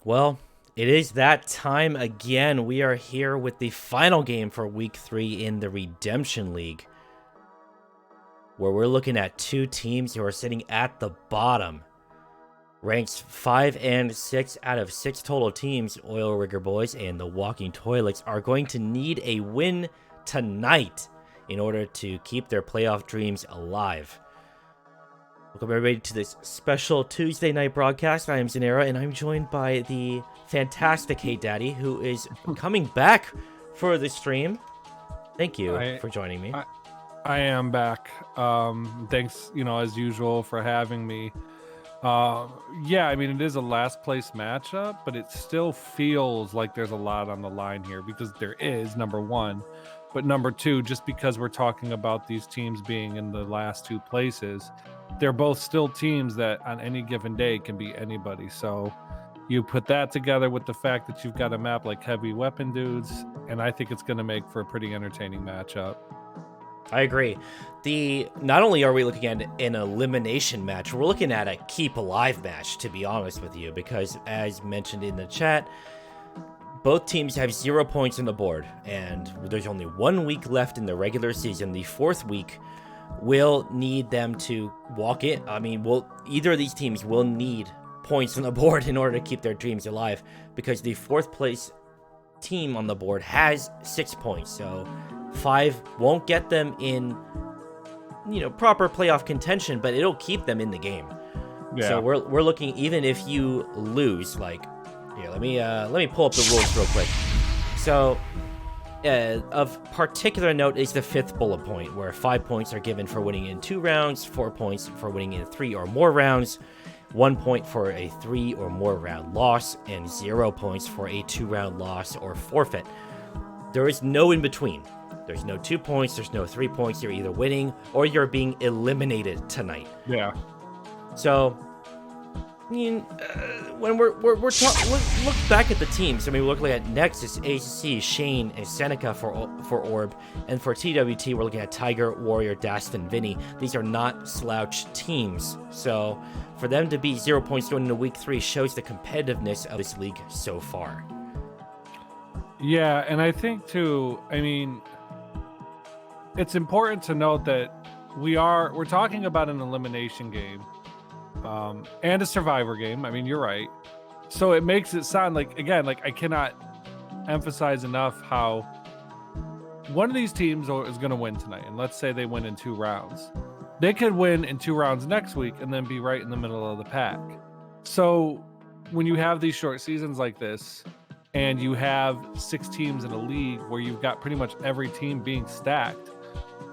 Well, it is that time again. We are here with the final game for Week 3 in the Redemption League, where we're looking at two teams who are sitting at the bottom. Ranks 5 and 6 out of 6 total teams, Oil Rigger Boys and the Walking Toilets, are going to need a win tonight in order to keep their playoff dreams alive. Welcome everybody to this special Tuesday night broadcast. I am Xenaero, and I'm joined by the fantastic HateDaddy, who is coming back for the stream. Thank you for joining me. I am back. Thanks, as usual, for having me. Yeah, I mean, it is a last place matchup, but it still feels like there's a lot on the line here because there is, number one. But number two, just because we're talking about these teams being in the last two places, they're both still teams that on any given day can be anybody. So you put that together with the fact that you've got a map like Heavy Weapon Dudes, and I think it's going to make for a pretty entertaining matchup. I agree. Not only are we looking at an elimination match, we're looking at a keep alive match, to be honest with you, because as mentioned in the chat, both teams have 0 points on the board, and there's only 1 week left in the regular season. The fourth week will need them to walk in. I mean, either of these teams will need points on the board in order to keep their dreams alive, because the fourth place team on the board has 6 points, so 5 won't get them in, proper playoff contention, but it'll keep them in the game. Yeah. So we're looking, even if you lose, let me pull up the rules real quick. So, of particular note is the 5th bullet point, where 5 points are given for winning in 2 rounds, 4 points for winning in 3 or more rounds, 1 point for a 3 or more round loss, and 0 points for a 2-round loss or forfeit. There is no in between. There's no 2 points, there's no 3 points. You're either winning or you're being eliminated tonight. Yeah. So, I mean, when we're look back at the teams. I mean, we're looking at Nexus, ACC, Shane, and Seneca for ORB, and for TWT, we're looking at Tiger, Warrior, Dastin, Vinny. These are not slouch teams. So, for them to be 0 points going into Week 3 shows the competitiveness of this league so far. Yeah, and I think too, it's important to note that we're talking about an elimination game. And a survivor game. I mean, you're right. So it makes it sound like I cannot emphasize enough how one of these teams is going to win tonight. And let's say they win in 2 rounds. They could win in 2 rounds next week and then be right in the middle of the pack. So when you have these short seasons like this and you have 6 teams in a league where you've got pretty much every team being stacked,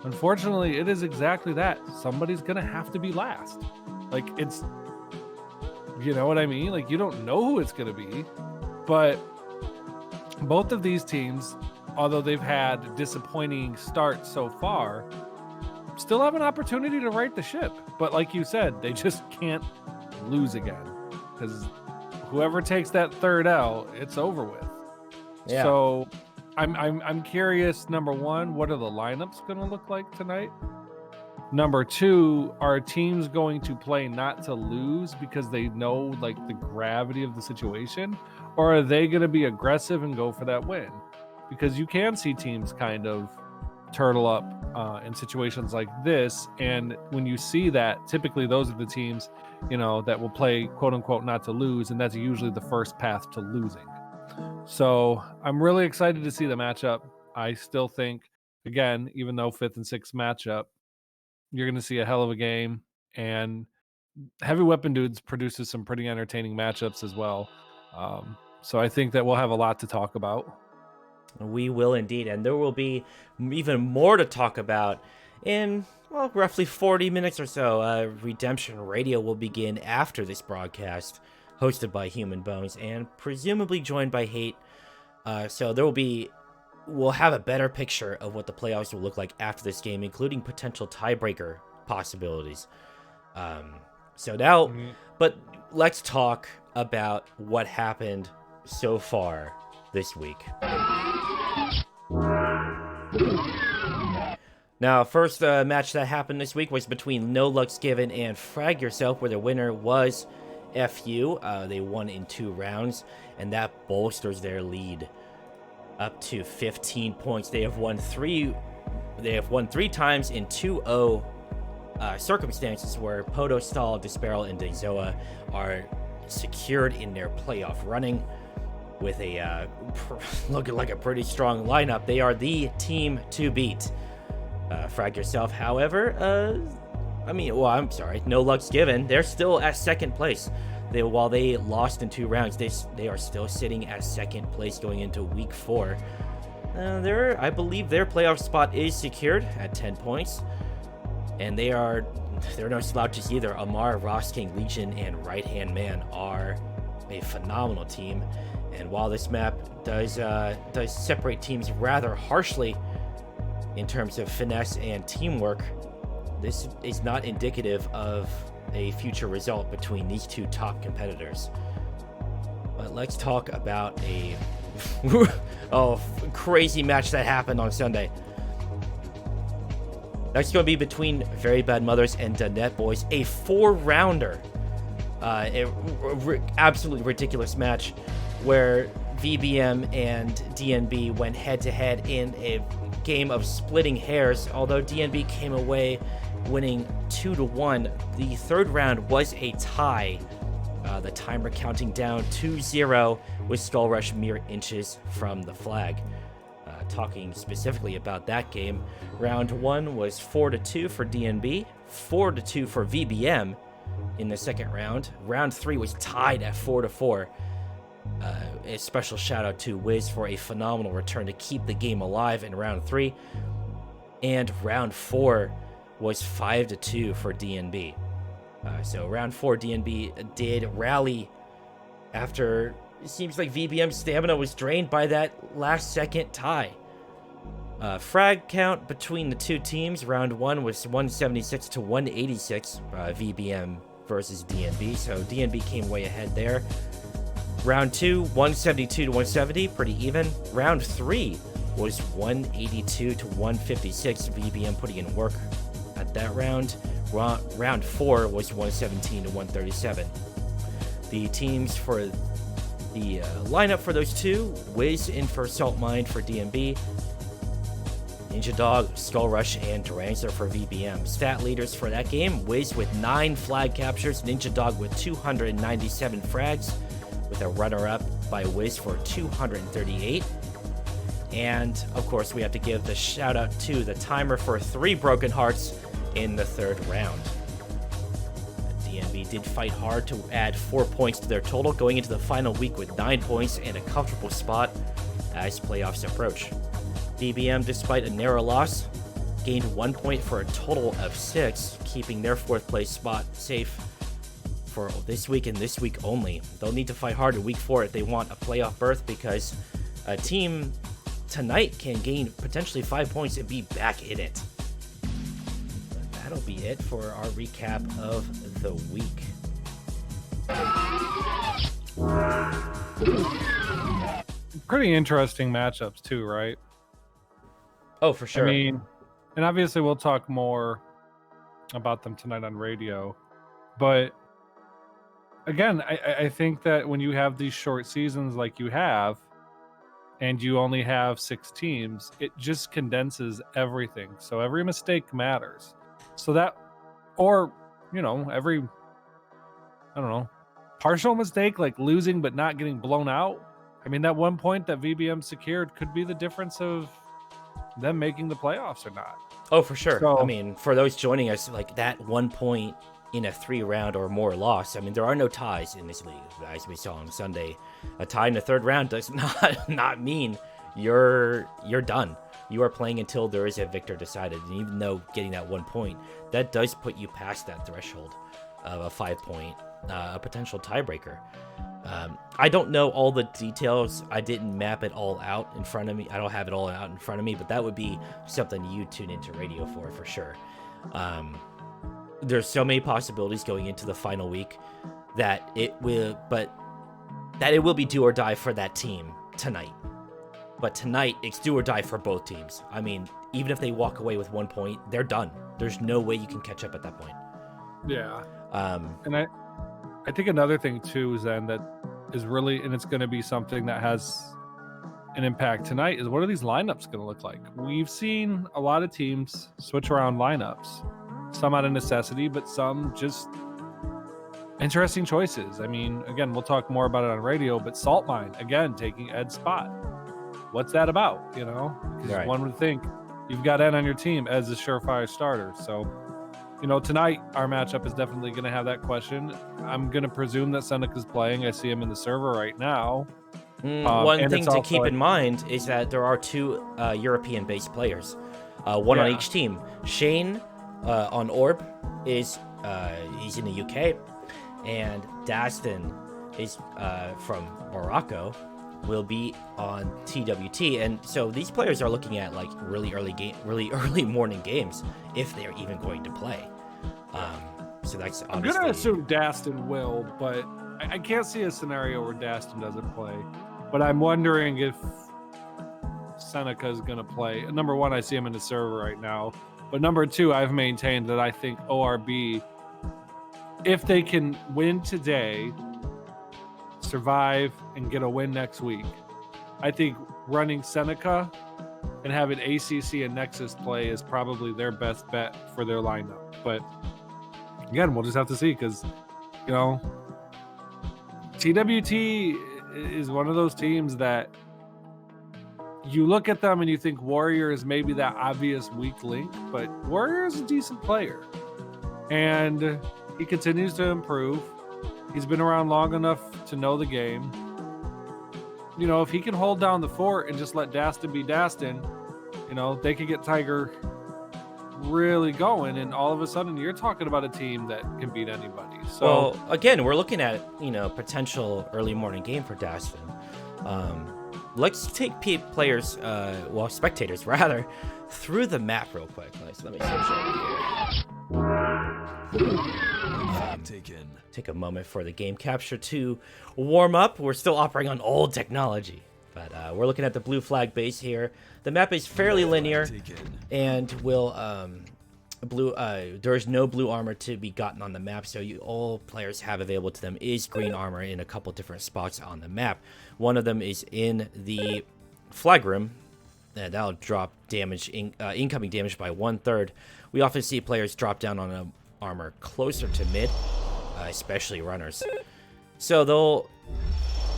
unfortunately, it is exactly that. Somebody's going to have to be last. It's, you know what I mean? You don't know who it's going to be, but both of these teams, although they've had disappointing starts so far, still have an opportunity to right the ship. But like you said, they just can't lose again, because whoever takes that third L, it's over with. Yeah. So I'm curious, number one, what are the lineups going to look like tonight? Number two, are teams going to play not to lose because they know the gravity of the situation, or are they going to be aggressive and go for that win? Because you can see teams kind of turtle up in situations like this, and when you see that, typically those are the teams that will play quote unquote not to lose, and that's usually the first path to losing. So I'm really excited to see the matchup. I still think, again, even though 5th and 6th matchup, you're going to see a hell of a game, and Heavy Weapon Dudes produces some pretty entertaining matchups as well. So I think that we'll have a lot to talk about. We will indeed, and there will be even more to talk about in, roughly 40 minutes or so. Redemption Radio will begin after this broadcast, hosted by Human Bones, and presumably joined by Hate. So we'll have a better picture of what the playoffs will look like after this game, including potential tiebreaker possibilities. But let's talk about what happened so far this week. Now, first match that happened this week was between No Luck's Given and Frag Yourself, where the winner was FU. They won in 2 rounds, and that bolsters their lead up to 15 points. They have won 3 times in 2-0 circumstances where Podostal, Disparel, and Dezoa are secured in their playoff running with a looking like a pretty strong lineup. They are the team to beat. Frag yourself, however, I'm sorry, no luck's given. They're still at second place. While they lost in 2 rounds, they are still sitting at second place going into week 4. I believe their playoff spot is secured at 10 points, and they're no slouches either. Amar, Ross King, Legion, and Right Hand Man are a phenomenal team. And while this map does separate teams rather harshly in terms of finesse and teamwork, this is not indicative of a future result between these 2 top competitors. But let's talk about a crazy match that happened on Sunday. That's going to be between Very Bad Mothers and Danette Boys, a 4-rounder. Absolutely ridiculous match where VBM and DNB went head-to-head in a game of splitting hairs, although DNB came away winning 2-1. The 3rd round was a tie. The timer counting down 2-0 with Skull Rush mere inches from the flag. Talking specifically about that game, round 1 was 4-2 for DNB, 4-2 for VBM in the second round. Round 3 was tied at 4-4. A special shout out to Wiz for a phenomenal return to keep the game alive in round 3. And round 4 was 5-2 for DNB. So round 4, DNB did rally after it seems like VBM's stamina was drained by that last second tie. Frag count between the 2 teams, round 1 was 176 to 186, VBM versus DNB, so DNB came way ahead there. Round 2, 172 to 170, pretty even. Round 3 was 182 to 156, VBM putting in work at that round. Round 4 was 117 to 137. The teams for the lineup for those 2, Wiz in for Salt Mine for DNB, Ninja Dog, Skull Rush, and Durangler for VBM. Stat leaders for that game, Wiz with 9 flag captures, Ninja Dog with 297 frags, with a runner-up by Wiz for 238. And, of course, we have to give the shout-out to the timer for 3 broken hearts in the 3rd round. DNB did fight hard to add 4 points to their total, going into the final week with 9 points and a comfortable spot as playoffs approach. VBM, despite a narrow loss, gained 1 point for a total of 6, keeping their 4th place spot safe for this week and this week only. They'll need to fight hard in week 4 if they want a playoff berth, because a team tonight can gain potentially 5 points and be back in it. But that'll be it for our recap of the week. Pretty interesting matchups too, right? Oh, for sure. I mean, and obviously we'll talk more about them tonight on radio, but again, I think that when you have these short seasons like you have, and you only have 6 teams, it just condenses everything. So every mistake matters. So that, or, every, partial mistake, like losing but not getting blown out. I mean, that 1 point that VBM secured could be the difference of them making the playoffs or not. Oh, for sure. So, I mean, for those joining us, like that 1 point in a 3-round or more loss, I mean, there are no ties in this league, as we saw on Sunday. A tie in the 3rd round does not mean you're done. You are playing until there is a victor decided, and even though getting that 1 point, that does put you past that threshold of a 5 point, a potential tiebreaker. I don't know all the details. I didn't map it all out in front of me. I don't have it all out in front of me, but that would be something you tune into radio for sure. There's so many possibilities going into the final week that it will be do or die for that team tonight. But tonight, it's do or die for both teams. I mean, even if they walk away with 1 point, they're done. There's no way you can catch up at that point. Yeah. I think another thing too is then that is really, and it's going to be something that has an impact tonight, is what are these lineups going to look like? We've seen a lot of teams switch around lineups, some out of necessity, but some just interesting choices. I mean, again, we'll talk more about it on radio, but Saltmine, again, taking Ed's spot. What's that about? You know, because one would think you've got Ed on your team as a surefire starter. So, you know, tonight our matchup is definitely going to have that question. I'm going to presume that Seneca's playing. I see him in the server right now. One thing to keep in mind is that there are 2 European-based players, one on each team. Shane on ORB is he's in the UK, and Dastin is from Morocco, will be on TWT, and so these players are looking at like really early morning games if they're even going to play. So that's obviously... I'm gonna assume Dastin will, but I can't see a scenario where Dastin doesn't play. But I'm wondering if Seneca is gonna play. Number one, I see him in the server right now, but number two, I've maintained that I think ORB, if they can win today, survive, and get a win next week, I think running Seneca and having ACC and Nexus play is probably their best bet for their lineup. But again, we'll just have to see, because, you know, TWT is one of those teams that you look at them and you think Warrior is maybe that obvious weak link, but Warrior is a decent player, and he continues to improve. He's been around long enough to know the game. You know, if he can hold down the fort and just let Dastin be Dastin, you know, they could get Tiger really going, and all of a sudden you're talking about a team that can beat anybody. So, well, again, we're looking at, you know, potential early morning game for Dastin. Let's take players, spectators rather, through the map real quick. Let me switch over here. Take a moment for the game capture to warm up. We're still operating on old technology, but we're looking at the blue flag base here. The map is fairly linear, and will there's no blue armor to be gotten on the map, so all players have available to them is green armor in a couple different spots on the map. One of them is in the flag room, and that'll drop damage, incoming damage by 1/3. We often see players drop down on a armor closer to mid, especially runners. So they'll,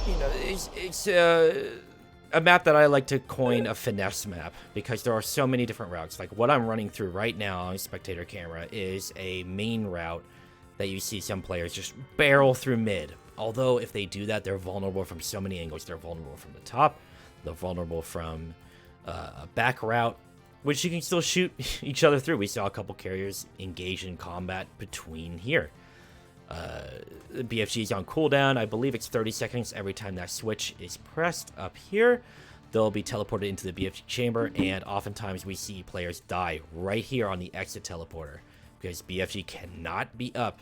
you know, it's a map that I like to coin a finesse map, because there are so many different routes. Like what I'm running through right now on spectator camera is a main route that you see some players just barrel through mid. Although if they do that, they're vulnerable from so many angles. They're vulnerable from the top, they're vulnerable from a back route, which you can still shoot each other through. We saw a couple carriers engage in combat between here. The BFG is on cooldown. I believe it's 30 seconds every time that switch is pressed up here. They'll be teleported into the BFG chamber, and oftentimes we see players die right here on the exit teleporter, because BFG cannot be up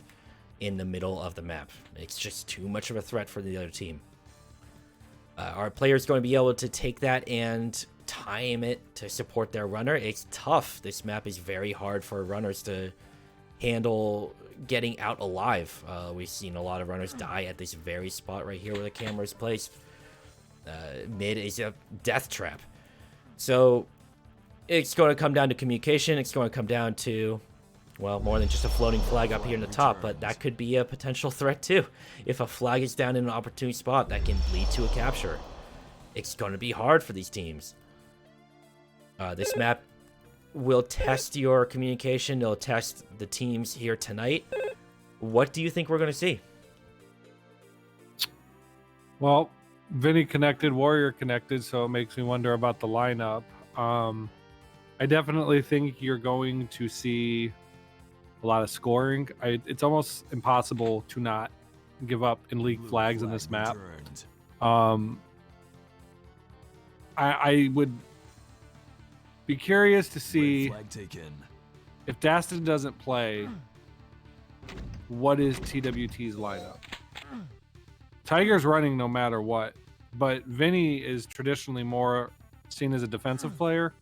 in the middle of the map. It's just too much of a threat for the other team. Our players going to be able to take that and time it to support their runner? It's tough. This map is very hard for runners to handle getting out alive. We've seen a lot of runners die at this very spot right here where the camera is placed. Mid is a death trap. So it's going to come down to communication. It's going to come down to, well, more than just a floating flag up here in the top, but that could be a potential threat too. If a flag is down in an opportune spot, that can lead to a capture. It's going to be hard for these teams. This map will test your communication. It'll test the teams here tonight. What do you think we're going to see? Well, Vinny connected, Warrior connected, so it makes me wonder about the lineup. I definitely think you're going to see a lot of scoring. It's almost impossible to not give up and leak flags in this map. I would be curious to see if Dastin doesn't play, what is TWT's lineup? Tiger's running no matter what, but Vinny is traditionally more seen as a defensive player.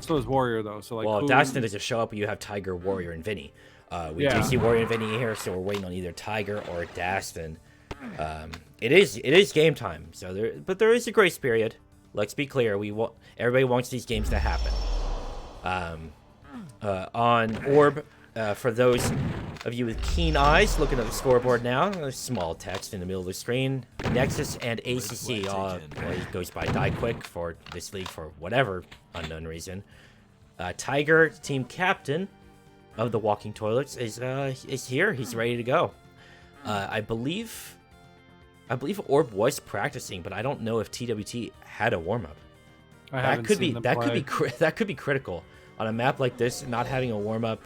So is Warrior, though. So, like, well, if Dastin doesn't show up, you have Tiger, Warrior, and Vinny. We do see Warrior and Vinny here, so we're waiting on either Tiger or Dastin. It is game time, so there is a grace period. Let's be clear. Everybody wants these games to happen. On Orb, for those of you with keen eyes looking at the scoreboard now, a small text in the middle of the screen. Nexus and ACC, it goes by Die Quick for this league for whatever unknown reason. Tiger, team captain of the Walking Toilets, is here. He's ready to go. I believe Orb was practicing, but I don't know if TWT had a warm up. That could be critical on a map like this. Not having a warm up,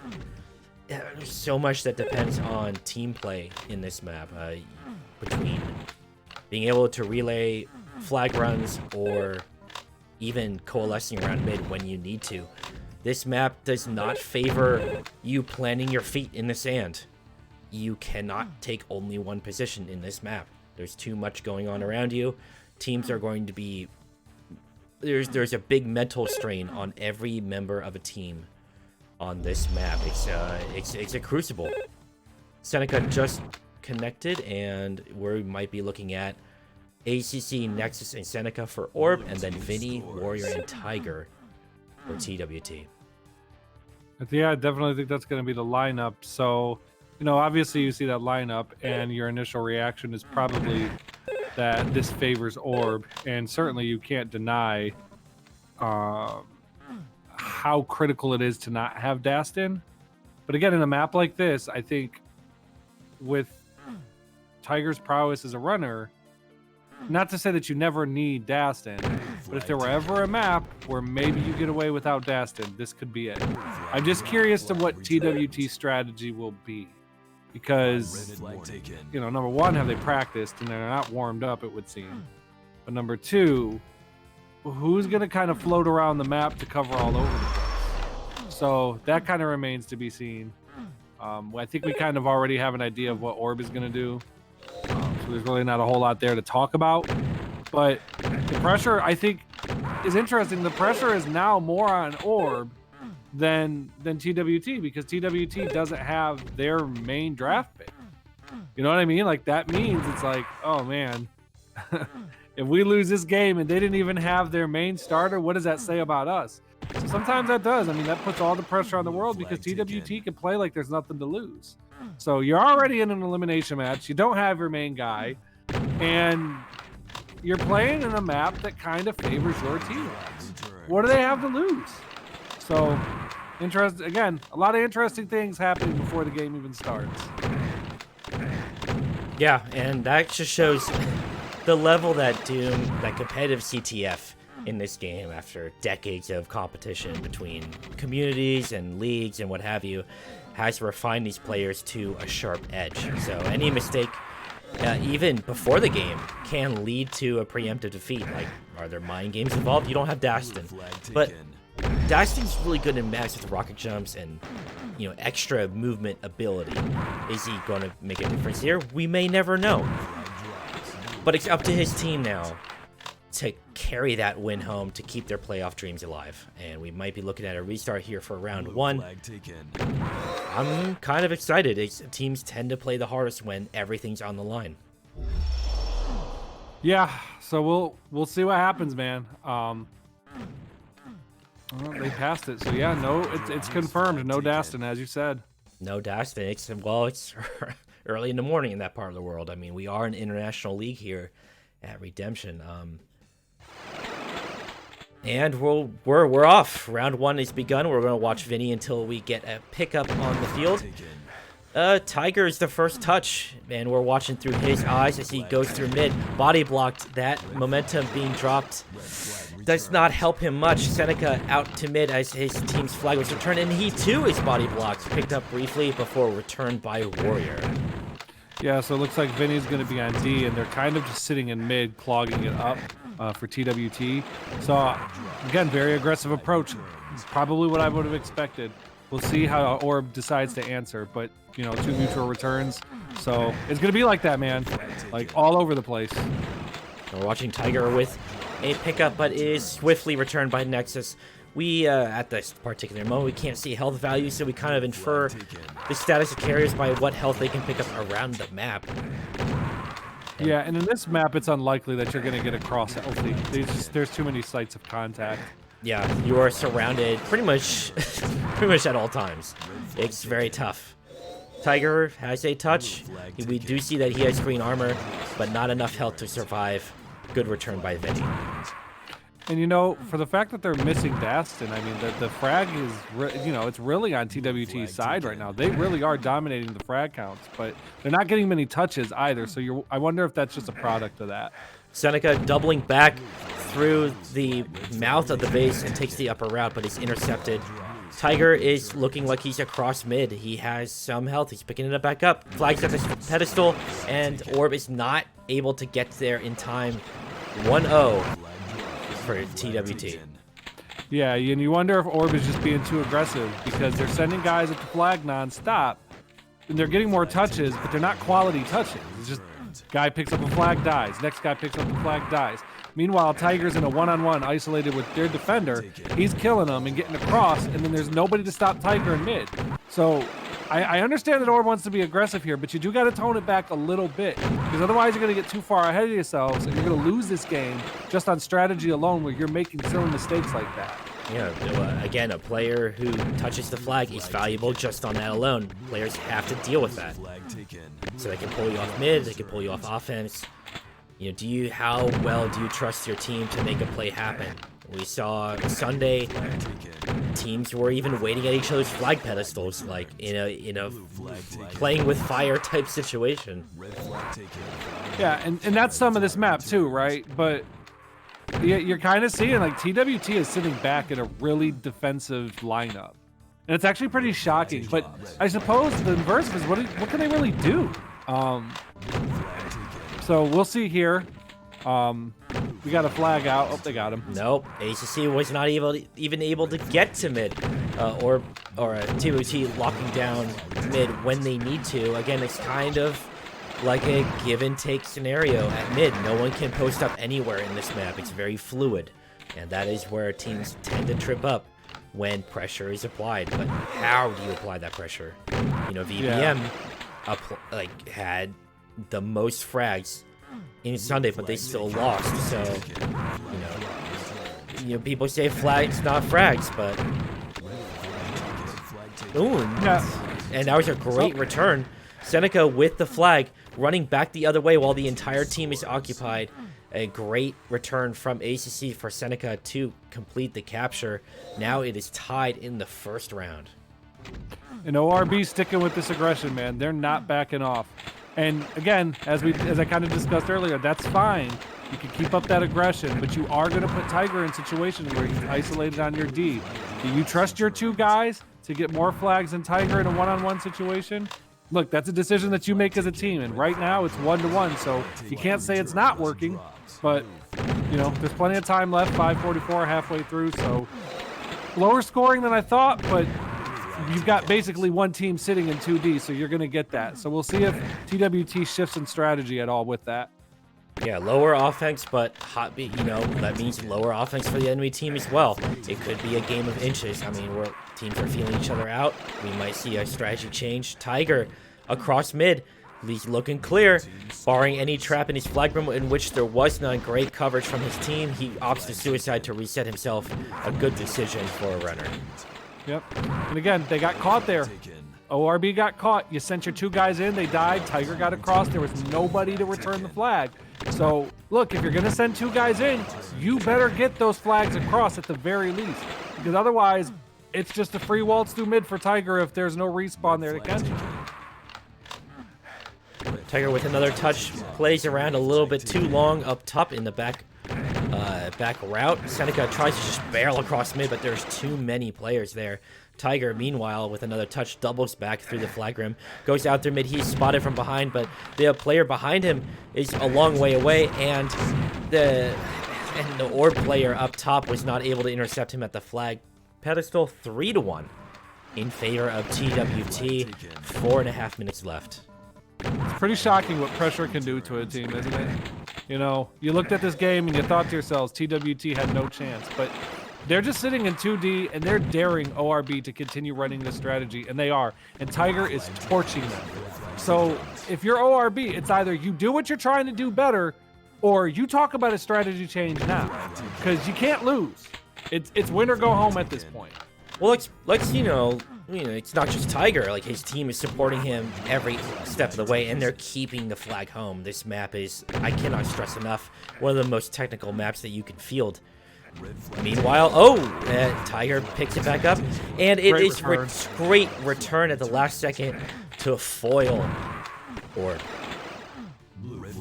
there's so much that depends on team play in this map. Between being able to relay flag runs or even coalescing around mid when you need to. This map does not favor you planting your feet in the sand. You cannot take only one position in this map. There's too much going on around you. Teams are going to be... There's a big mental strain on every member of a team on this map. It's a crucible. Seneca just connected, and we might be looking at ACC, Nexus, and Seneca for Orb, and then Vinny, Warrior, and Tiger for TWT. Yeah, I definitely think that's going to be the lineup. So, obviously you see that lineup, and your initial reaction is probably that this favors Orb, and certainly you can't deny how critical it is to not have Dastin. But again, in a map like this, I think with Tiger's prowess as a runner, not to say that you never need Dastin, but if there were ever a map where maybe you get away without Dastin, this could be it. I'm just curious to what TWT's strategy will be. Because, number one, have they practiced? And they're not warmed up, it would seem. But number two, who's going to kind of float around the map to cover all over the place? So that kind of remains to be seen. I think we kind of already have an idea of what Orb is going to do. So there's really not a whole lot there to talk about. But the pressure, I think, is interesting. The pressure is now more on Orb than TWT, because TWT doesn't have their main draft pick. You know what I mean? Like, that means it's like, oh man, if we lose this game and they didn't even have their main starter, what does that say about us? So sometimes that does. I mean, that puts all the pressure on the world, because TWT can play like there's nothing to lose. So you're already in an elimination match. You don't have your main guy, and you're playing in a map that kind of favors your team. What do they have to lose? So, again, a lot of interesting things happening before the game even starts. Yeah, and that just shows the level that competitive CTF in this game, after decades of competition between communities and leagues and what have you, has refined these players to a sharp edge. So any mistake, even before the game, can lead to a preemptive defeat. Like, are there mind games involved? You don't have Dastin, but Dastin's really good in maps with rocket jumps and, extra movement ability. Is he going to make a difference here? We may never know. But it's up to his team now to carry that win home to keep their playoff dreams alive. And we might be looking at a restart here for round one. I'm kind of excited. Teams tend to play the hardest when everything's on the line. Yeah, so we'll see what happens, man. Well, they passed it, so yeah, no, it's confirmed. No Dastin, as you said. No Dastin. It's early in the morning in that part of the world. I mean, we are an international league here at Redemption. And we're off. Round one has begun. We're going to watch Vinny until we get a pickup on the field. Tiger is the first touch, and we're watching through his eyes as he goes through mid. Body blocked. That momentum being dropped does not help him much. Seneca out to mid as his team's flag was returned, and he too is body blocked. Picked up briefly before returned by Warrior. Yeah, so it looks like Vinny's going to be on D, and they're kind of just sitting in mid, clogging it up for TWT. So, again, very aggressive approach. It's probably what I would have expected. We'll see how Orb decides to answer, but, 2 mutual returns. So, it's going to be like that, man. Like, all over the place. We're watching Tiger with a pickup, but is swiftly returned by Nexus. We, at this particular moment, we can't see health values, so we kind of infer the status of carriers by what health they can pick up around the map. Yeah, and in this map, it's unlikely that you're going to get across healthy. There's too many sites of contact. Yeah, you are surrounded pretty much at all times. It's very tough. Tiger has a touch. We do see that he has green armor, but not enough health to survive. Good return by Vinny. And you know, for the fact that they're missing Dastin, I mean, the frag is, it's really on TWT's side right now. They really are dominating the frag counts, but they're not getting many touches either. So I wonder if that's just a product of that. Seneca doubling back through the mouth of the base and takes the upper route, but is intercepted. Tiger is looking like he's across mid. He has some health. He's picking it back up. Flags at the pedestal, and Orb is not able to get there in time. 1-0 for TWT. Yeah, and you wonder if Orb is just being too aggressive because they're sending guys at the flag nonstop, and they're getting more touches, but they're not quality touches. It's just guy picks up a flag, dies. Next guy picks up a flag, dies. Meanwhile, Tiger's in a one-on-one isolated with their defender. He's killing them and getting across, and then there's nobody to stop Tiger in mid. So I understand that Orb wants to be aggressive here, but you do got to tone it back a little bit because otherwise you're going to get too far ahead of yourselves and you're going to lose this game just on strategy alone where you're making silly mistakes like that. Yeah, again, a player who touches the flag is valuable just on that alone. Players have to deal with that. So they can pull you off mid, they can pull you off offense. You know, how well do you trust your team to make a play happen? We saw Sunday teams were even waiting at each other's flag pedestals, like in a playing with fire type situation. Yeah, and that's some of this map too, right? But you're kind of seeing like TWT is sitting back in a really defensive lineup, and it's actually pretty shocking. But I suppose the inverse is what can they really do? So we'll see here. We got a flag out. Oh, they got him. Nope. ACC was not even able to get to mid, or TWT locking down mid when they need to. Again, it's kind of like a give and take scenario at mid. No one can post up anywhere in this map. It's very fluid, and that is where teams tend to trip up when pressure is applied. But how do you apply that pressure? You know, VBM had the most frags in Sunday, but they still lost. So, you know, people say flags, not frags, but ooh, and that was a great return. Seneca with the flag, running back the other way while the entire team is occupied. A great return from ACC for Seneca to complete the capture. Now it is tied in the first round. And ORB sticking with this aggression, man. They're not backing off. And again, as I kind of discussed earlier, that's fine. You can keep up that aggression, but you are going to put Tiger in situations where he's isolated on your D. Do you trust your two guys to get more flags than Tiger in a one-on-one situation? Look, that's a decision that you make as a team, and right now it's 1-1, so you can't say it's not working, but, you know, there's plenty of time left, 5:44 halfway through, so lower scoring than I thought, but you've got basically one team sitting in 2D, so you're going to get that. So we'll see if TWT shifts in strategy at all with that. Yeah, lower offense, but that means lower offense for the enemy team as well. It could be a game of inches. I mean, where teams are feeling each other out. We might see a strategy change. Tiger across mid. He's looking clear, barring any trap in his flag room in which there was none. Great coverage from his team. He opts to suicide to reset himself. A good decision for a runner. Yep. And again, they got caught there. ORB got caught. You sent your two guys in. They died. Tiger got across. There was nobody to return the flag. So, look, if you're going to send two guys in, you better get those flags across at the very least. Because otherwise, it's just a free waltz through mid for Tiger if there's no respawn there to catch him. Tiger with another touch. Plays around a little bit too long up top in the back route. Seneca tries to just barrel across mid, but there's too many players there. Tiger, meanwhile, with another touch, doubles back through the flag rim, goes out through mid. He's spotted from behind, but the player behind him is a long way away, and the orb player up top was not able to intercept him at the flag pedestal. 3-1 in favor of TWT. 4.5 minutes left. It's pretty shocking what pressure can do to a team, isn't it? You know, you looked at this game and you thought to yourselves, TWT had no chance, but They're just sitting in 2D, and they're daring ORB to continue running this strategy, and they are. And Tiger is torching them. So if you're ORB, it's either you do what you're trying to do better, or you talk about a strategy change now, because you can't lose. It's win or go home at this point. Well, let's it's not just Tiger. Like, his team is supporting him every step of the way, and they're keeping the flag home. This map is, I cannot stress enough, one of the most technical maps that you can field. Meanwhile, Tiger picks it back up, and it is great return at the last second to foil Orb.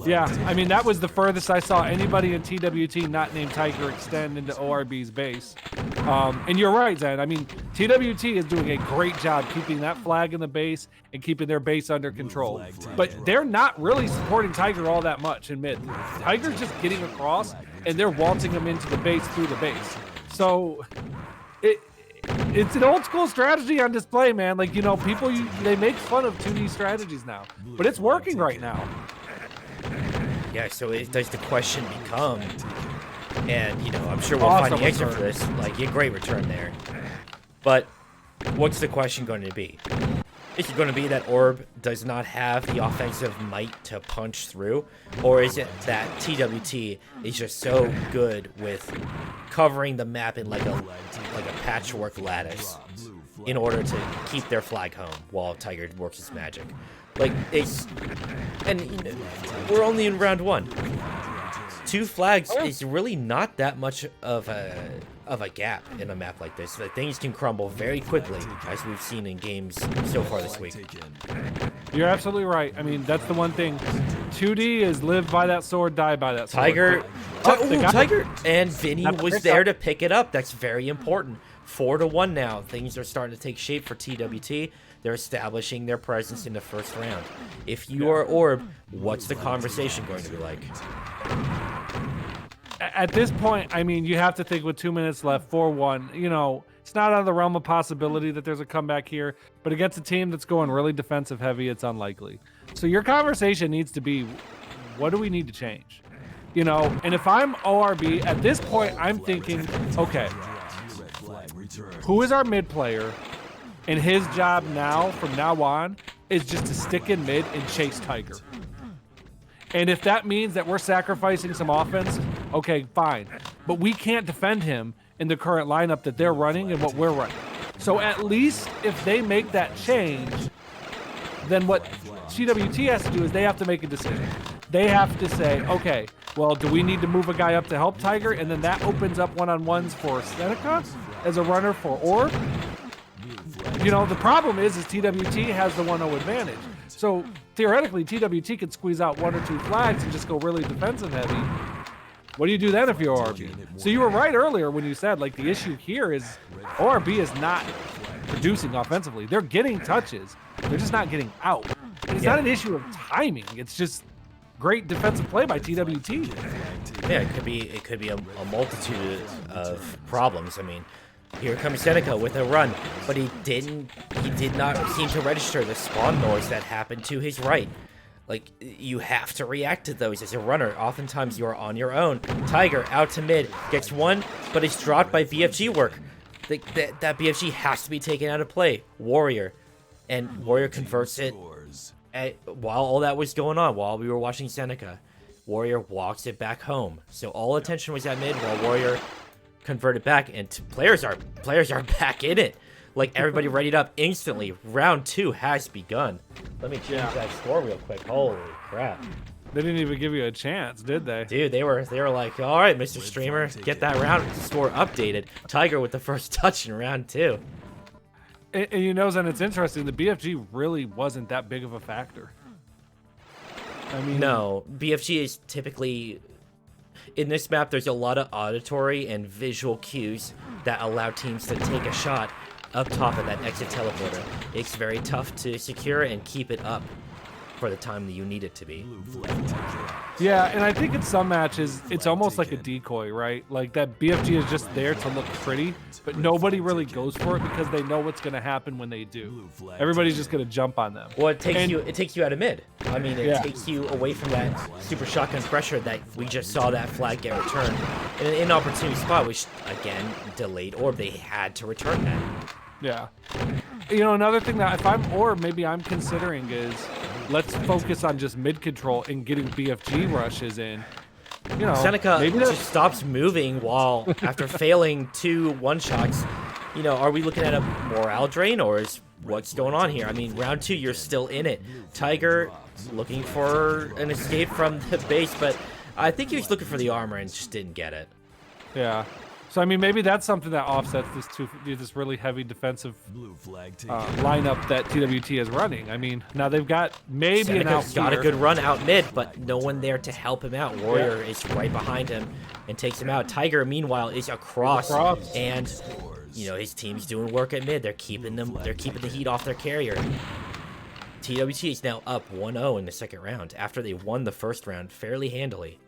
Yeah, I mean, that was the furthest I saw anybody in TWT not named Tiger extend into ORB's base. And you're right, Zen. I mean, TWT is doing a great job keeping that flag in the base and keeping their base under control. But they're not really supporting Tiger all that much in mid. Tiger's just getting across, and they're waltzing him into the base through the base. So it's an old school strategy on display, man. Like, people, they make fun of 2D strategies now, but it's working right now. Yeah, so does the question become, and I'm sure we'll find the answer for this. Like, a great return there. But what's the question going to be? Is it going to be that Orb does not have the offensive might to punch through? Or is it that TWT is just so good with covering the map in like a patchwork lattice in order to keep their flag home while Tiger works his magic? Like, we're only in round 1. 2 flags is really not that much of a gap in a map like this. Things can crumble very quickly, as we've seen in games so far this week. You're absolutely right. I mean, that's the one thing. 2D is live by that sword, die by that sword. Tiger and Vinny was there to pick it up. That's very important. 4-1 now. Things are starting to take shape for TWT. They're establishing their presence in the first round. If you are Orb, what's the conversation going to be like? At this point, I mean, you have to think with 2 minutes left, 4-1. It's not out of the realm of possibility that there's a comeback here, but against a team that's going really defensive heavy, it's unlikely. So your conversation needs to be, what do we need to change? And if I'm ORB, at this point, I'm thinking, okay, who is our mid player? And his job now, from now on, is just to stick in mid and chase Tiger. And if that means that we're sacrificing some offense, okay, fine. But we can't defend him in the current lineup that they're running and what we're running. So at least if they make that change, then what CWT has to do is they have to make a decision. They have to say, okay, well, do we need to move a guy up to help Tiger? And then that opens up one-on-ones for Seneca as a runner for Orb. The problem is TWT has the 1-0 advantage. So theoretically, TWT could squeeze out 1 or 2 flags and just go really defensive heavy. What do you do then if you're ORB? So you were right earlier when you said, like, the issue here is ORB is not producing offensively. They're getting touches. They're just not getting out. And it's not an issue of timing. It's just great defensive play by TWT. Yeah, it could be a multitude of problems. I mean, here comes Seneca with a run, but he did not seem to register the spawn noise that happened to his right. Like, you have to react to those as a runner. Oftentimes you are on your own. Tiger out to mid, gets one, but it's dropped by BFG work. That BFG has to be taken out of play. Warrior converts it while all that was going on, while we were watching Seneca. Warrior walks it back home. So all attention was at mid while Warrior converted back, and players are back in it. Like, everybody readied up instantly. Round 2 has begun. Let me change that score real quick. Holy crap. They didn't even give you a chance, did they? Dude, they were like, all right, Mr. Streamer, get that round score updated. Tiger with the first touch in round 2. And Zen, it's interesting. The BFG really wasn't that big of a factor. I mean, no, BFG is typically... In this map, there's a lot of auditory and visual cues that allow teams to take a shot up top of that exit teleporter. It's very tough to secure and keep it up for the time that you need it to be. Yeah, and I think in some matches, it's almost like a decoy, right? Like that BFG is just there to look pretty, but nobody really goes for it because they know what's going to happen when they do. Everybody's just going to jump on them. Well, it takes you out of mid. I mean, it takes you away from that super shotgun pressure that we just saw that flag get returned in an inopportune spot, which again delayed orb. They had to return that. Yeah. You know, another thing that if I'm orb, maybe I'm considering is let's focus on just mid control and getting BFG rushes in. You know, Seneca maybe just stops moving while after failing 2 one-shots. You know, are we looking at a morale drain, or is what's going on here? I mean, round 2, you're still in it. Tiger looking for an escape from the base, but I think he was looking for the armor and just didn't get it. Yeah. So, I mean, maybe that's something that offsets this really heavy defensive lineup that TWT is running. I mean, now they've got maybe Seneca's an got a good run out mid, but no one there to help him out. Warrior is right behind him and takes him out. Tiger, meanwhile, is across. And, you know, his team's doing work at mid. They're keeping the heat off their carrier. TWT is now up 1-0 in the second round after they won the first round fairly handily.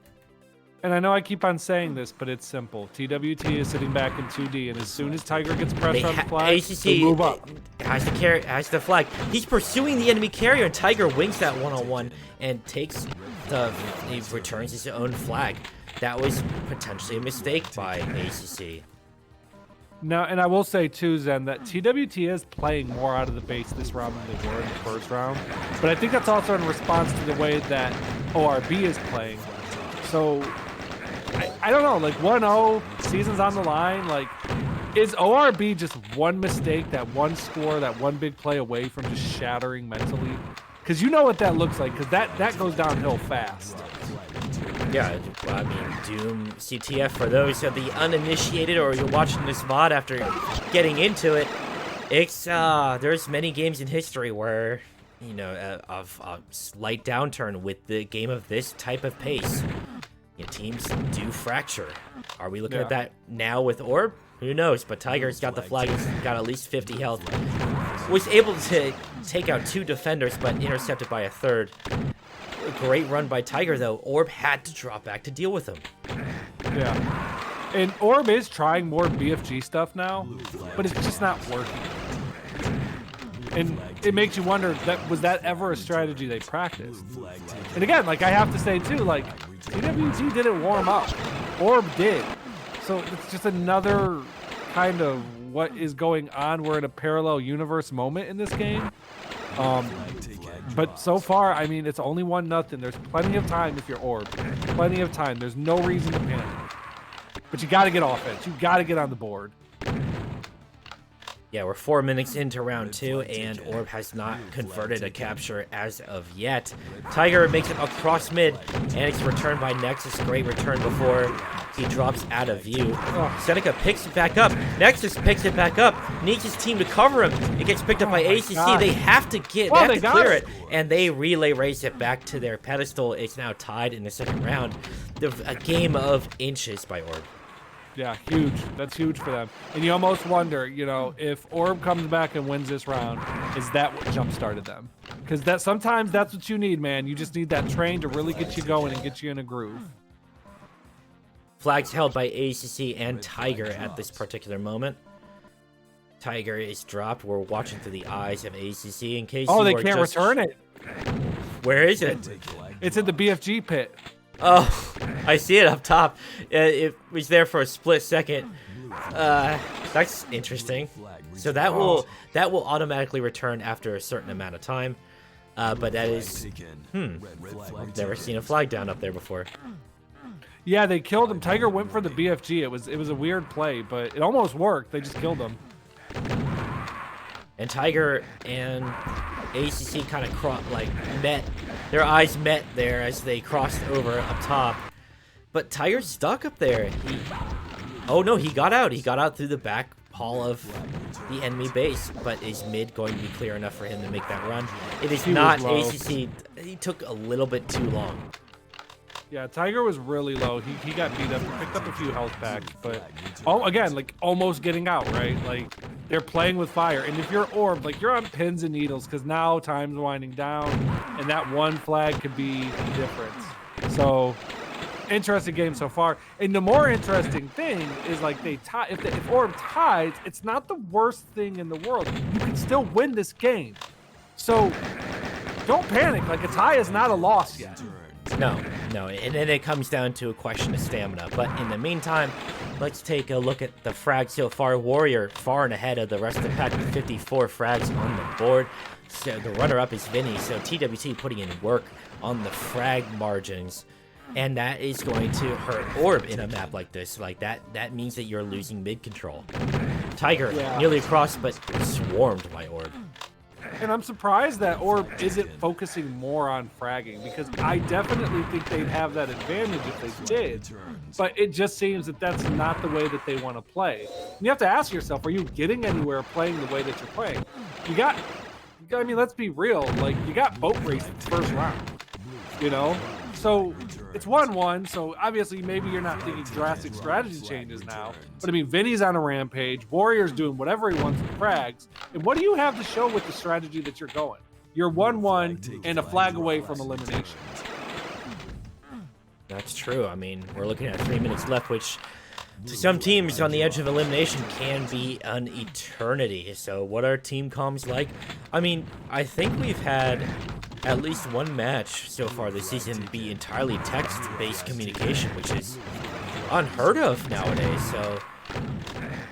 And I know I keep on saying this, but it's simple. TWT is sitting back in 2D, and as soon as Tiger gets pressure on the flag, they move up. Has the flag. He's pursuing the enemy carrier, and Tiger wings that one-on-one and he returns his own flag. That was potentially a mistake by ACC. Now, and I will say too, Zen, that TWT is playing more out of the base this round than they were in the first round. But I think that's also in response to the way that ORB is playing. So, I don't know, like 1-0, season's on the line, like, is ORB just one mistake, that one score, that one big play away from just shattering mentally? Because you know what that looks like, because that goes downhill fast. Yeah, I mean, Doom CTF, for those of the uninitiated or you're watching this VOD after getting into it, it's, there's many games in history where, you know, of a slight downturn with the game of this type of pace. You know, teams do fracture. Are we looking at that now with Orb? Who knows? But Tiger's got the flag. He's got at least 50 health. Was able to take out 2 defenders, but intercepted by a third. A great run by Tiger, though. Orb had to drop back to deal with him. Yeah. And Orb is trying more BFG stuff now, but it's just not working. And it makes you wonder, was that ever a strategy they practiced? And again, like I have to say too, like TWT didn't warm up. Orb did. So it's just another kind of what is going on. We're in a parallel universe moment in this game. But so far, I mean, it's only 1-0. There's plenty of time if you're Orb. Plenty of time. There's no reason to panic. But you got to get offense. You got to get on the board. Yeah, we're 4 minutes into round 2, and Orb has not converted a capture as of yet. Tiger makes it across mid, and it's returned by Nexus. Great return before he drops out of view. Seneca picks it back up. Nexus picks it back up. Needs his team to cover him. It gets picked up by ACC. God. They have to clear it, and they relay race it back to their pedestal. It's now tied in the second round. A game of inches by Orb. Yeah, huge. That's huge for them. And you almost wonder, you know, if Orb comes back and wins this round, is that what jump-started them? Because sometimes that's what you need, man. You just need that train to really get you going and get you in a groove. Flags held by ACC and Tiger at this particular moment. Tiger is dropped. We're watching through the eyes of ACC in case. Oh, they can't return it. Where is it? It's in the BFG pit. Oh, I see it up top. It was there for a split second. That's interesting. So that will automatically return after a certain amount of time. But that is, I've never seen a flag down up there before. Yeah, they killed him. Tiger went for the BFG. It was a weird play, but it almost worked. They just killed him. And Tiger and ACC kind of met. Their eyes met there as they crossed over up top. But Tiger's stuck up there. Oh no, he got out. He got out through the back hall of the enemy base. But is mid going to be clear enough for him to make that run? It is not. ACC, he took a little bit too long. Yeah, Tiger was really low. He got beat up. He picked up a few health packs, but again, like almost getting out, right? Like they're playing with fire. And if you're Orb, like you're on pins and needles because now time's winding down, and that one flag could be the difference. So interesting game so far. And the more interesting thing is like they tie. If Orb ties, it's not the worst thing in the world. You can still win this game. So don't panic. Like a tie is not a loss yet. No, and then it comes down to a question of stamina. But in the meantime, let's take a look at the frags so far. Warrior far and ahead of the rest of the pack with 54 frags on the board. So the runner-up is Vinny. So TWT putting in work on the frag margins. And that is going to hurt Orb in a map like this. Like that means that you're losing mid control. Tiger nearly across, but swarmed by Orb. And I'm surprised that Orb isn't focusing more on fragging, because I definitely think they'd have that advantage if they did. But it just seems that that's not the way that they want to play. And you have to ask yourself, are you getting anywhere playing the way that you're playing? I mean, let's be real. Like, you got boat race in the first round, you know? So it's 1-1, so obviously maybe you're not thinking drastic strategy changes now. But I mean, Vinny's on a rampage. Warrior's doing whatever he wants with frags. And what do you have to show with the strategy that you're going? You're 1-1 and a flag away from elimination. That's true. I mean, we're looking at 3 minutes left, which to some teams on the edge of elimination can be an eternity. So what are team comms like? I mean, I think we've had at least one match so far this season be entirely text-based communication, which is unheard of nowadays. So,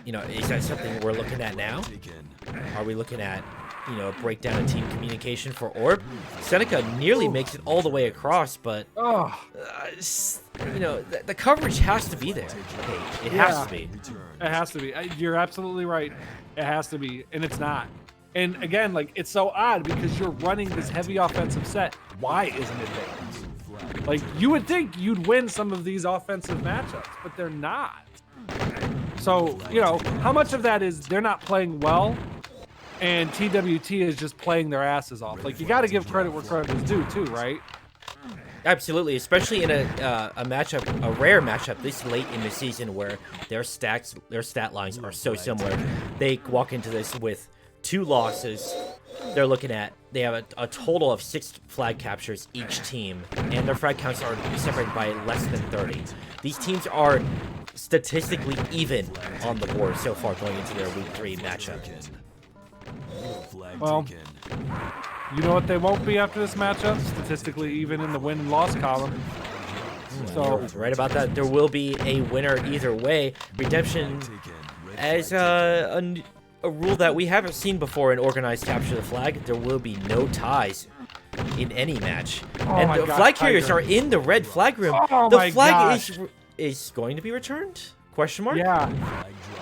you know, is that something we're looking at now? Are we looking at, you know, a breakdown of team communication for Orb? Seneca nearly makes it all the way across, but, you know, the coverage has to be there. It has to be. It has to be. You're absolutely right. It has to be, and it's not. And again, like, it's so odd because you're running this heavy offensive set. Why isn't it there? Like, you would think you'd win some of these offensive matchups, but they're not. So, you know, how much of that is they're not playing well and TWT is just playing their asses off? Like, you got to give credit where credit is due, too, right? Absolutely, especially in a matchup, a rare matchup this late in the season where their stat lines are so similar. They walk into this with 2 losses. They have a total of 6 flag captures each team, and their flag counts are separated by less than 30. These teams are statistically even on the board so far going into their week 3 matchup. Well, you know what they won't be after this matchup? Statistically even in the win and loss column. So you're right about that. There will be a winner either way. Redemption as a rule that we haven't seen before in organized capture the flag. There will be no ties in any match. And the flag carriers are in the red flag room. The flag is going to be returned? Question mark? Yeah.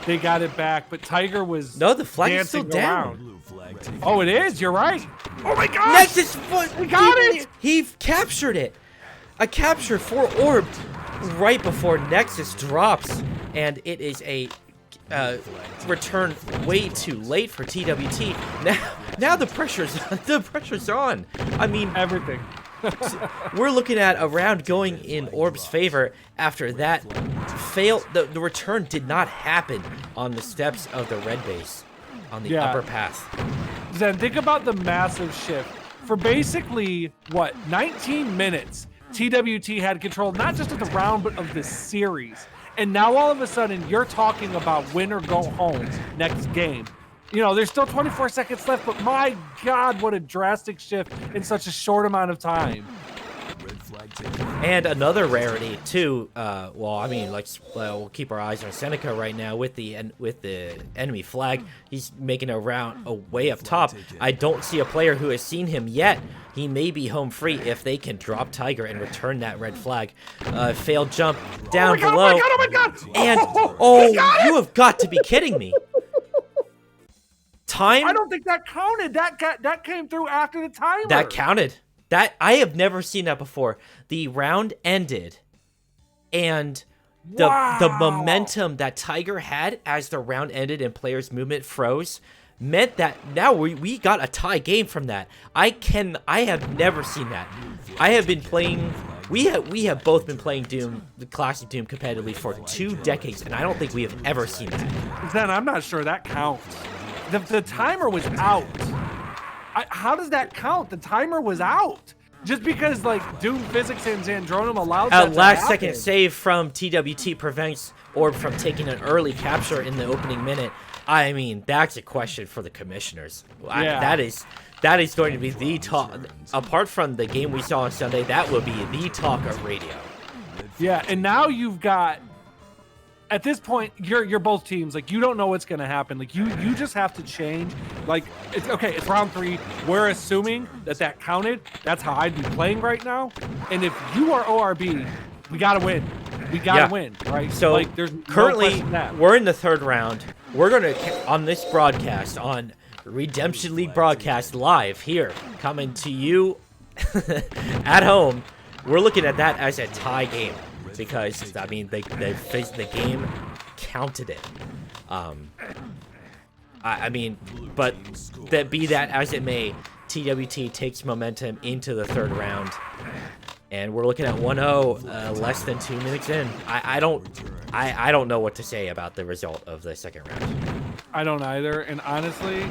They got it back, but Tiger was the flag is still down. Oh, it is? You're right. Oh my god! Nexus got it! He captured it. A capture for Orb right before Nexus drops, and it is a return way too late for TWT. Now the pressure's on. I mean, everything. We're looking at a round going in Orb's favor after that fail. The return did not happen on the steps of the red base on the upper path. Zen, think about the massive shift. For basically, 19 minutes, TWT had control not just of the round, but of the series. And now all of a sudden, you're talking about win or go home next game. You know, there's still 24 seconds left, but my God, what a drastic shift in such a short amount of time. And another rarity too. Well, I mean, we'll keep our eyes on Seneca right now with the enemy flag. He's making a way up top. I don't see a player who has seen him yet. He may be home free if they can drop Tiger and return that red flag. Failed jump down below. Oh my God! And you have got to be kidding me. Time? I don't think that counted. That came through after the timer. That counted. That I have never seen that before. The round ended, and the momentum that Tiger had as the round ended and players' movement froze meant that now we got a tie game from that. I have never seen that. I have been playing. We have both been playing Doom, the classic Doom, competitively for 2 decades, and I don't think we have ever seen that. Then I'm not sure that counts. The timer was out. How does that count? The timer was out. just because like Doom Physics and Xandronum allowed that A to last happen. second save from TWT prevents Orb from taking an early capture in the opening minute. I mean, that's a question for the commissioners. Yeah. That is going to be the talk. Apart from the game we saw on Sunday, that will be the talk of radio. Yeah, and now you've got. At this point, you're both teams. Like, you don't know what's going to happen. Like, you just have to change. Like, it's okay. It's round 3. We're assuming that counted. That's how I'd be playing right now. And if you are ORB, we got to win. We got to win, right? So like, there's currently, no that. we're in the 3rd round. We're going to, on this broadcast, on Redemption League broadcast live here, coming to you at home, we're looking at that as a tie game. Because, I mean, the game counted it. I mean, but be that as it may, TWT takes momentum into the 3rd round. And we're looking at 1-0 less than 2 minutes in. I don't know what to say about the result of the 2nd round. I don't either. And honestly,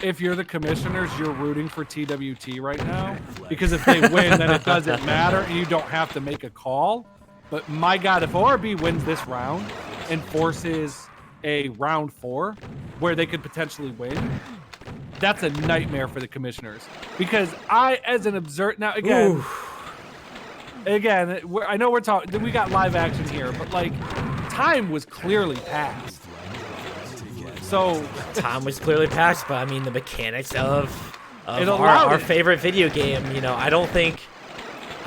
if you're the commissioners, you're rooting for TWT right now. Because if they win, then it doesn't matter and you don't have to make a call. But my God, if ORB wins this round and forces a round 4 where they could potentially win, that's a nightmare for the commissioners. Because I, as an observer, now again, I know we're talking, we got live action here, but like time was clearly passed. So time was clearly passed, but I mean the mechanics of our favorite video game, you know, I don't think.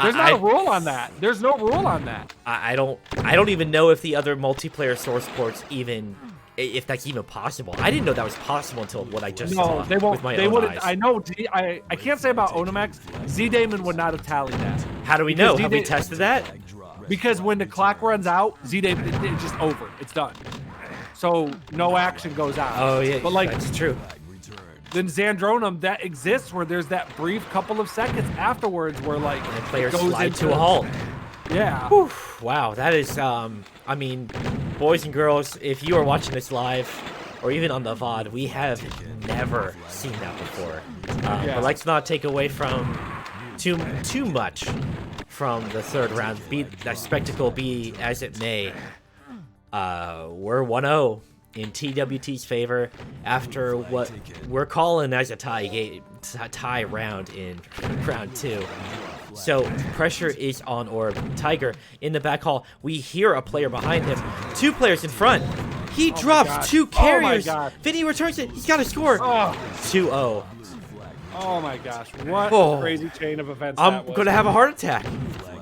There's not a rule on that. There's no rule on that. I don't even know if the other multiplayer source ports even, if that's even possible. I didn't know that was possible until what I just saw they won't. with my they own wouldn't. eyes. I know. I can't say about Onimax. Z-Damon would not have tallied that. How do we know? Have we tested that? Because when the clock runs out, Z-Damon, it's just over. It's done. So no action goes out. Oh yeah, but like that's true. Then Xandronum, that exists where there's that brief couple of seconds afterwards where like and players slide to a halt. Yeah. Whew. Wow, that is I mean, boys and girls, if you are watching this live or even on the VOD, we have never seen that before. But let's not take away from too much from the 3rd round. Be that spectacle be as it may. We're 1-0 in TWT's favor after what we're calling as a tie round in round 2. So pressure is on Orb. Tiger in the back hall. We hear a player behind him. 2 players in front. He drops 2 carriers. Vinny returns it. He's got to score. 2-0. Oh my gosh! What a crazy chain of events! I'm gonna have a heart attack.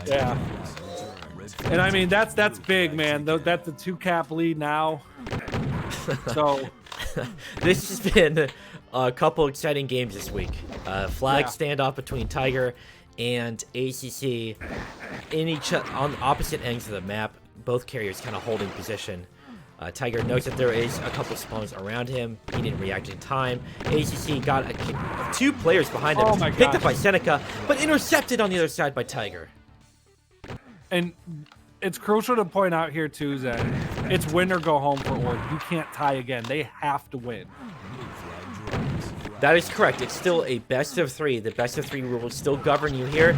Yeah. And I mean that's big, man. That's a 2-cap lead now. So this has been a couple exciting games this week. Flag standoff between Tiger and ACC on opposite ends of the map. Both carriers kind of holding position. Tiger knows that there is a couple spawns around him. He didn't react in time. ACC got 2 players behind him, picked up by Seneca, but intercepted on the other side by Tiger. And it's crucial to point out here too, Zen. It's win or go home for Orb. You can't tie again. They have to win. That is correct. It's still a best of 3. The best of 3 rule will still govern you here.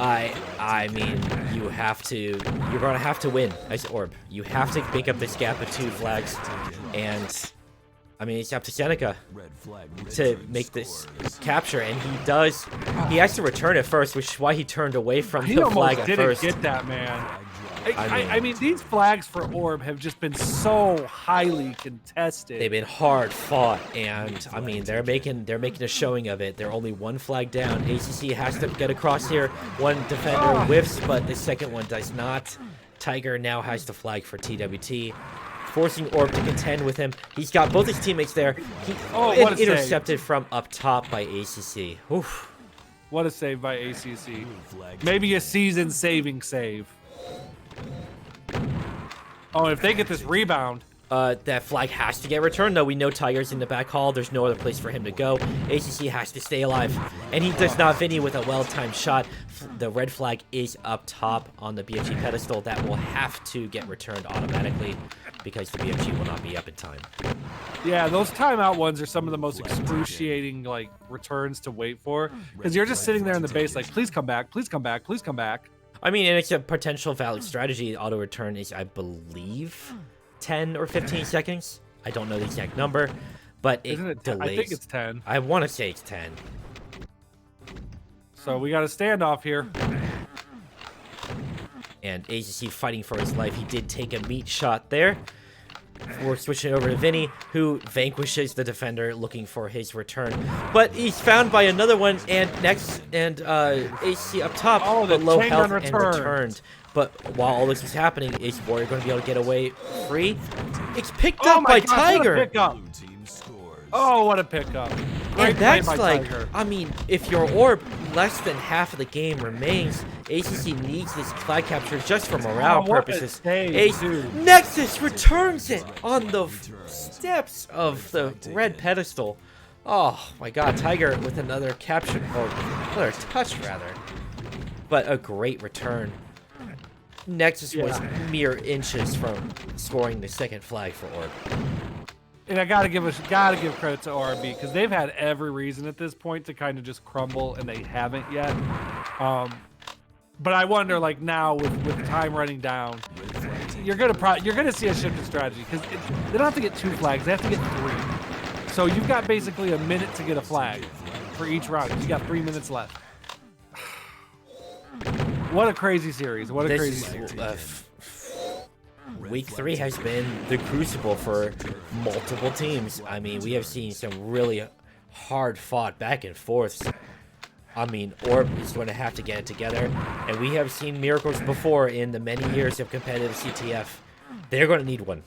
I mean, you're going to have to win as Orb. You have to make up this gap of 2 flags. And, I mean, it's up to Seneca to make this capture. And he does. He has to return it first, which is why he turned away from the flag at first. He almost didn't get that, man. I mean, these flags for Orb have just been so highly contested. They've been hard fought, and I mean, they're making a showing of it. They're only 1 flag down. ACC has to get across here. 1 defender whiffs, but the second one does not. Tiger now has the flag for TWT, forcing Orb to contend with him. He's got both his teammates there. What intercepted from up top by ACC. Oof. What a save by ACC. Maybe a season-saving save. Oh, if they get this rebound. That flag has to get returned, though. We know Tiger's in the back hall. There's no other place for him to go. ACC has to stay alive. And he does not Vinny with a well-timed shot. The red flag is up top on the BFG pedestal. That will have to get returned automatically because the BFG will not be up in time. Yeah, those timeout ones are some of the most excruciating like returns to wait for, because you're just sitting there in the base like, please come back, please come back, please come back. I mean, and it's a potential valid strategy. Auto return is, I believe, 10 or 15 seconds. I don't know the exact number, but it delays. I think it's 10. I want to say it's 10. So we got a standoff here. And ACC fighting for his life. He did take a meat shot there. We're switching over to Vinny, who vanquishes the defender looking for his return. But he's found by another one, and next, and AC up top, but low health and returned. But while all this is happening, is Warrior going to be able to get away free? It's picked up by Tiger. Oh, what a pickup. And that's like, I mean, if your orb less than half of the game remains, ACC needs this flag capture just for morale purposes. Nexus returns it on the steps of the red pedestal. Oh my god, Tiger with another capture, or another touch rather. But a great return. Nexus was mere inches from scoring the second flag for orb. And I gotta give credit to ORB, because they've had every reason at this point to kind of just crumble, and they haven't yet. But I wonder, like now with time running down, you're gonna see a shift in strategy, because they don't have to get 2 flags; they have to get 3. So you've got basically a minute to get a flag for each round. You got 3 minutes left. What a crazy series! What a crazy series! Week 3 has been the crucible for multiple teams. I mean, we have seen some really hard-fought back and forths. I mean, Orb is going to have to get it together, and we have seen miracles before in the many years of competitive CTF. They're going to need one.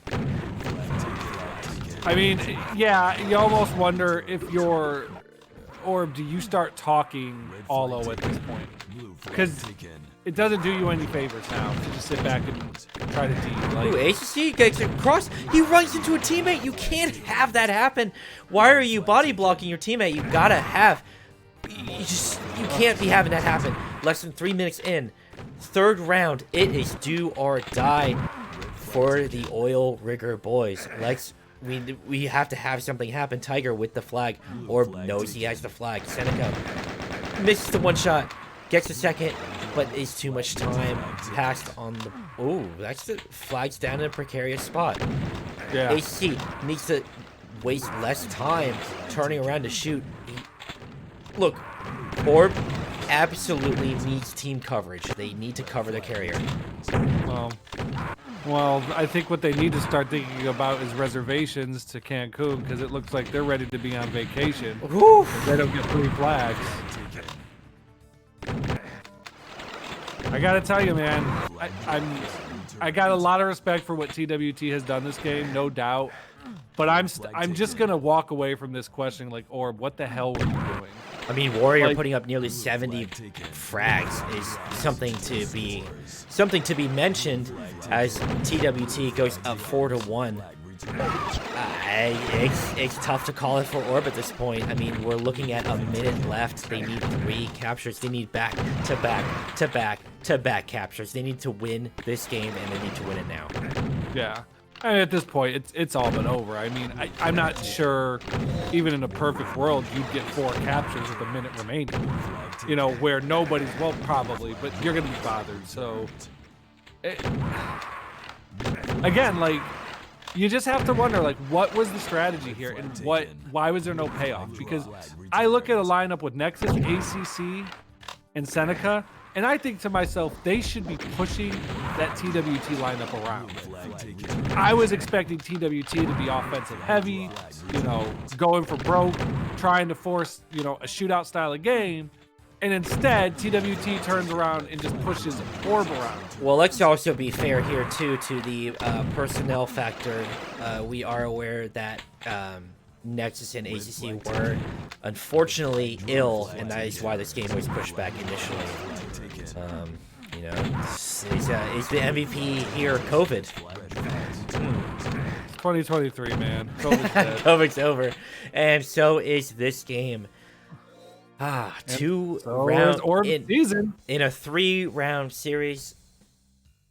I mean, yeah, you almost wonder if you're Orb, do you start talking Olo at this point? Because it doesn't do you any favors now to just sit back and try to deal. Like, ooh, ACC gets across. He runs into a teammate. You can't have that happen. Why are you body blocking your teammate? You gotta have. You can't be having that happen. Less than 3 minutes in. 3rd round. It is do or die for the Oil Rigger boys. We have to have something happen. Tiger with the flag. Orb knows he has the flag. Seneca misses the 1 shot. Gets a second, but is too much time passed on the... Ooh, that's the flag's down in a precarious spot. yeah. AC needs to waste less time turning around to shoot. Look, Orb absolutely needs team coverage. They need to cover the carrier. Well, I think what they need to start thinking about is reservations to Cancun, because it looks like they're ready to be on vacation. Woo! If they don't get 3 flags. I gotta tell you, man, I got a lot of respect for what TWT has done this game, no doubt. But I'm just gonna walk away from this question like, Orb, what the hell were you doing? I mean, Warrior putting up nearly 70 frags is something to be mentioned as TWT goes up 4-1. It's tough to call it for Orb at this point. I mean, we're looking at a minute left. They need 3 captures. They need back-to-back captures. They need to win this game, and they need to win it now. Yeah. I mean, at this point, it's all but over. I mean, I'm not sure, even in a perfect world, you'd get 4 captures with a minute remaining. You know, where nobody's, well, probably, but you're going to be bothered. So, again, like, you just have to wonder, like, what was the strategy here, and why was there no payoff? Because I look at a lineup with Nexus, ACC, and Seneca, and I think to myself, they should be pushing that TWT lineup around. I was expecting TWT to be offensive heavy, you know, going for broke, trying to force, you know, a shootout style of game. And instead, TWT turns around and just pushes Orb around. Well, let's also be fair here, too, to the personnel factor. We are aware that Nexus and ACC were unfortunately ill, and that is why this game was pushed back initially. You know, is the MVP here COVID? 2023, man. COVID's dead. COVID's over. And so is this game. 2 rounds in a 3-round series.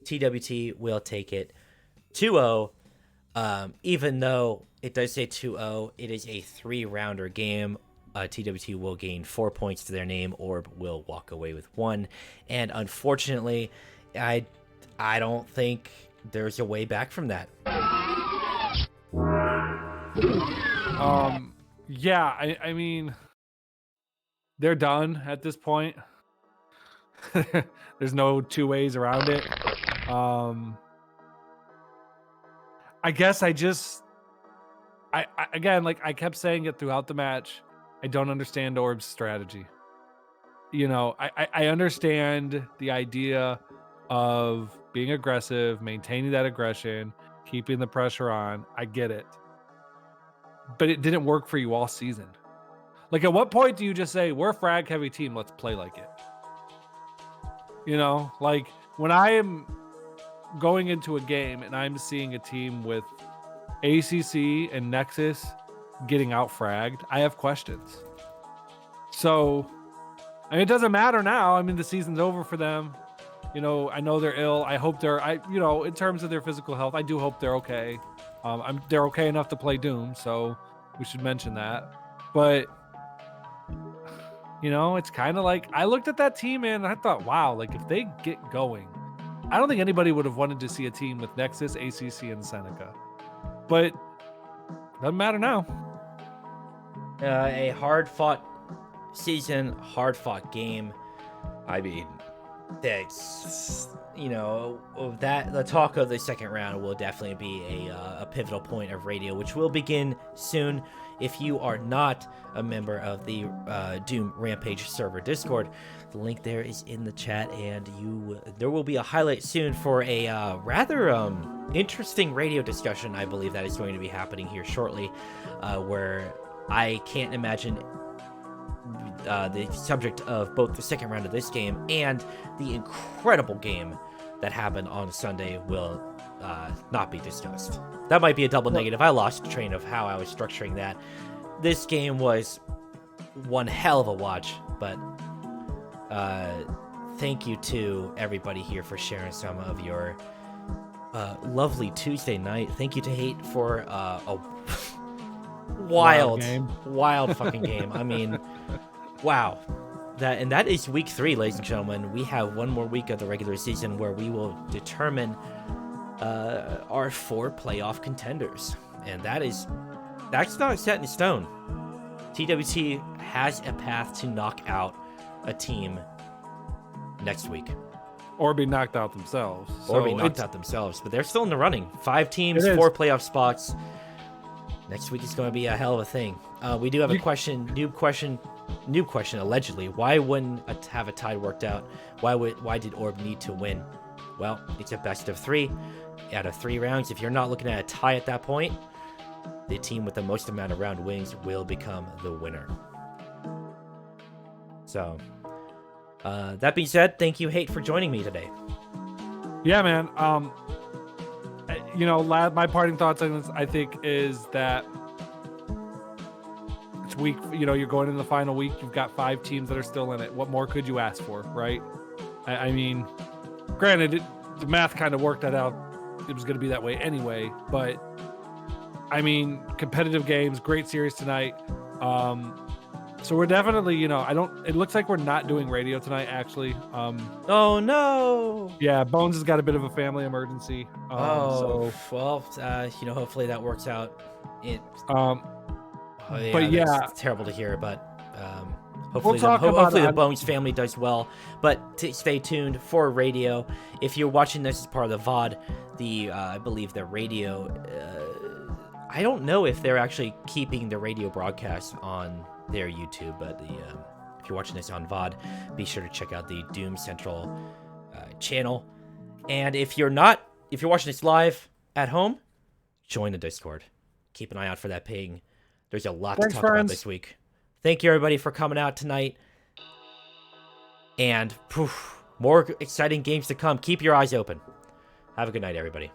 TWT will take it 2-0. Even though it does say 2-0, it is a 3-rounder game. TWT will gain 4 points to their name. Orb will walk away with 1. And unfortunately, I don't think there's a way back from that. Yeah, I mean, they're done at this point. There's no two ways around it. I guess I again, like I kept saying it throughout the match, I don't understand Orb's strategy. You know, I understand the idea of being aggressive, maintaining that aggression, keeping the pressure on. I get it. But it didn't work for you all season. Like, at what point do you just say, we're a frag heavy team, let's play like it? You know, like when I am going into a game and I'm seeing a team with ACC and Nexus getting out fragged, I have questions. So, I mean, it doesn't matter now. I mean, the season's over for them. You know, I know they're ill. I hope in terms of their physical health, I do hope they're okay. They're okay enough to play Doom, so we should mention that. But, you know, it's kind of like, I looked at that team and I thought, wow, like if they get going, I don't think anybody would have wanted to see a team with Nexus, ACC, and Seneca. But doesn't matter now. A hard-fought season, hard-fought game. I mean, that's, you know, that the talk of the second round will definitely be a pivotal point of radio, which will begin soon. If you are not a member of the Doom Rampage server Discord, the link there is in the chat, and there will be a highlight soon for a rather interesting radio discussion. I believe that is going to be happening here shortly, where I can't imagine the subject of both the second round of this game and the incredible game that happened on Sunday will not be discussed. That might be a double negative. I lost train of how I was structuring that. This game was one hell of a watch, but thank you to everybody here for sharing some of your lovely Tuesday night. Thank you to Hate for a wild fucking game. I mean, wow. That is week 3, ladies and gentlemen. We have one more week of the regular season where we will determine our 4 playoff contenders, and that's not set in stone. TWT has a path to knock out a team next week, or be knocked out themselves. But they're still in the running. 5 teams, 4 playoff spots. Next week is going to be a hell of a thing. We do have a new question, allegedly. Why wouldn't have a tie worked out? Why did Orb need to win? Well, it's a best of 3 out of 3 rounds. If you're not looking at a tie at that point, the team with the most amount of round wins will become the winner. So, that being said, thank you, Hate, for joining me today. Yeah, man. You know, my parting thoughts on this, I think, is that it's week. You know, you're going into the final week. You've got 5 teams that are still in it. What more could you ask for, right? I mean, granted, the math kind of worked that out. It was going to be that way anyway. But I mean, competitive games, great series tonight. So we're definitely, you know, it looks like we're not doing radio tonight, actually. Oh, no. Yeah, Bones has got a bit of a family emergency. You know, hopefully that works out. But yeah. It's terrible to hear, but hopefully the Bones family does well. But stay tuned for radio. If you're watching this as part of the VOD, I believe the radio, I don't know if they're actually keeping the radio broadcast on their YouTube, but if you're watching this on VOD, be sure to check out the Doom Central channel. And if you're watching this live at home, join the Discord. Keep an eye out for that ping. There's a lot to talk about this week. Thank you, everybody, for coming out tonight. And more exciting games to come. Keep your eyes open. Have a good night, everybody.